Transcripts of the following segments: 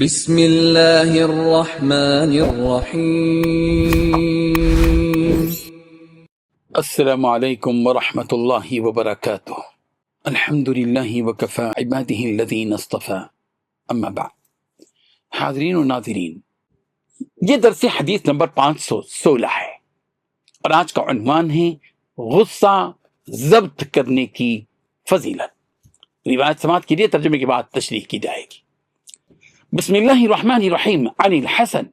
بسم اللہ الرحمن الرحیم۔ السلام علیکم ورحمۃ اللہ وبرکاتہ۔ الحمد للہ وکفی عبادہ الذین اصطفی، اما بعد۔ حاضرین و ناظرین، یہ درس حدیث نمبر 516 ہے اور آج کا عنوان ہے غصہ ضبط کرنے کی فضیلت۔ روایت سماعت کیجیے، ترجمے کے بعد تشریح کی جائے گی۔ بسم اللہ الرحمن الرحیم۔ عن الحسن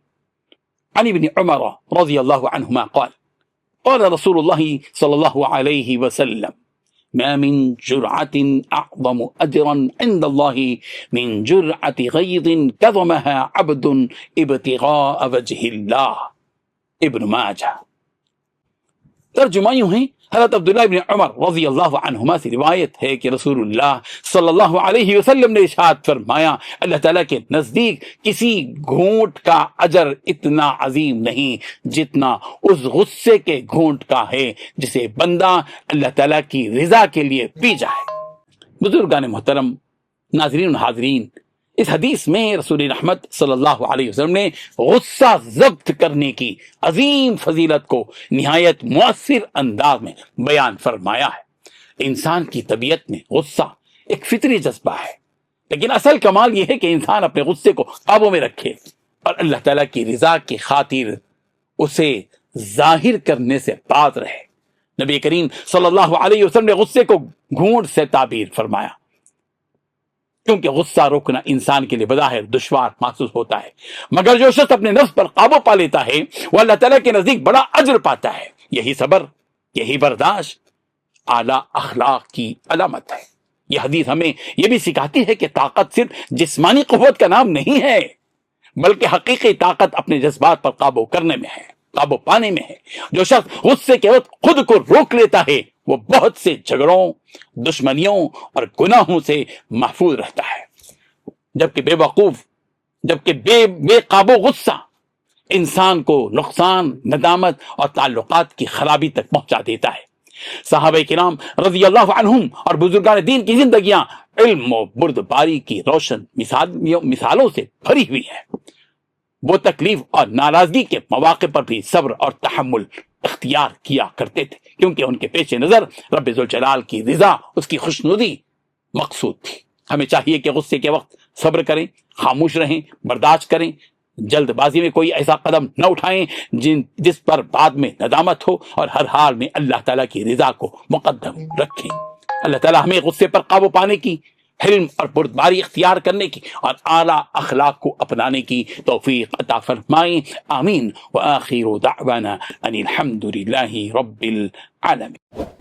عن ابن عمر رضی اللہ عنہما قال قال رسول اللہ صلی اللہ علیہ وسلم ما من جرعة أعظم أجرا عند الله من جرعة غيظ كظمها عبد ابتغاء وجه الله۔ ابن ماجہ۔ ترجمہ یوں ہے، حضرت عبداللہ ابن عمر رضی اللہ عنہما سے روایت ہے کہ رسول اللہ صلی اللہ علیہ وسلم نے ارشاد فرمایا، اللہ تعالیٰ کے نزدیک کسی گھونٹ کا اجر اتنا عظیم نہیں جتنا اس غصے کے گھونٹ کا ہے جسے بندہ اللہ تعالیٰ کی رضا کے لیے پی جائے۔ بزرگان محترم، ناظرین و حاضرین، اس حدیث میں رسول رحمت صلی اللہ علیہ وسلم نے غصہ ضبط کرنے کی عظیم فضیلت کو نہایت مؤثر انداز میں بیان فرمایا ہے۔ انسان کی طبیعت میں غصہ ایک فطری جذبہ ہے، لیکن اصل کمال یہ ہے کہ انسان اپنے غصے کو قابو میں رکھے اور اللہ تعالیٰ کی رضا کی خاطر اسے ظاہر کرنے سے باز رہے۔ نبی کریم صلی اللہ علیہ وسلم نے غصے کو گھونٹ سے تعبیر فرمایا، کیونکہ غصہ روکنا انسان کے لیے بظاہر دشوار محسوس ہوتا ہے، مگر جو شخص اپنے نفس پر قابو پا لیتا ہے وہ اللہ تعالیٰ کے نزدیک بڑا اجر پاتا ہے۔ یہی صبر، یہی برداشت اعلیٰ اخلاق کی علامت ہے۔ یہ حدیث ہمیں یہ بھی سکھاتی ہے کہ طاقت صرف جسمانی قوت کا نام نہیں ہے، بلکہ حقیقی طاقت اپنے جذبات پر قابو کرنے میں ہے، قابو پانے میں ہے۔ جو شخص غصے کے وقت خود کو روک لیتا ہے وہ بہت سے جھگڑوں، دشمنیوں اور گناہوں سے محفوظ رہتا ہے، جبکہ بے قابو غصہ انسان کو نقصان، ندامت اور تعلقات کی خرابی تک پہنچا دیتا ہے۔ صحابہ کرام رضی اللہ عنہم اور بزرگان دین کی زندگیاں علم و بردباری کی روشن مثالوں سے بھری ہوئی ہیں۔ وہ تکلیف اور ناراضگی کے مواقع پر بھی صبر اور تحمل اختیار کیا کرتے تھے، کیونکہ ان کے پیش نظر رب ذوالجلال کی رضا، اس کی خوشنودی مقصود تھی۔ ہمیں چاہیے کہ غصے کے وقت صبر کریں، خاموش رہیں، برداشت کریں، جلد بازی میں کوئی ایسا قدم نہ اٹھائیں جس پر بعد میں ندامت ہو، اور ہر حال میں اللہ تعالیٰ کی رضا کو مقدم رکھیں۔ اللہ تعالیٰ ہمیں غصے پر قابو پانے کی، حلم اور بردباری اختیار کرنے کی اور اعلیٰ اخلاق کو اپنانے کی توفیق عطا فرمائیں، آمین۔ وآخر دعوانا ان الحمد للہ رب العالمین۔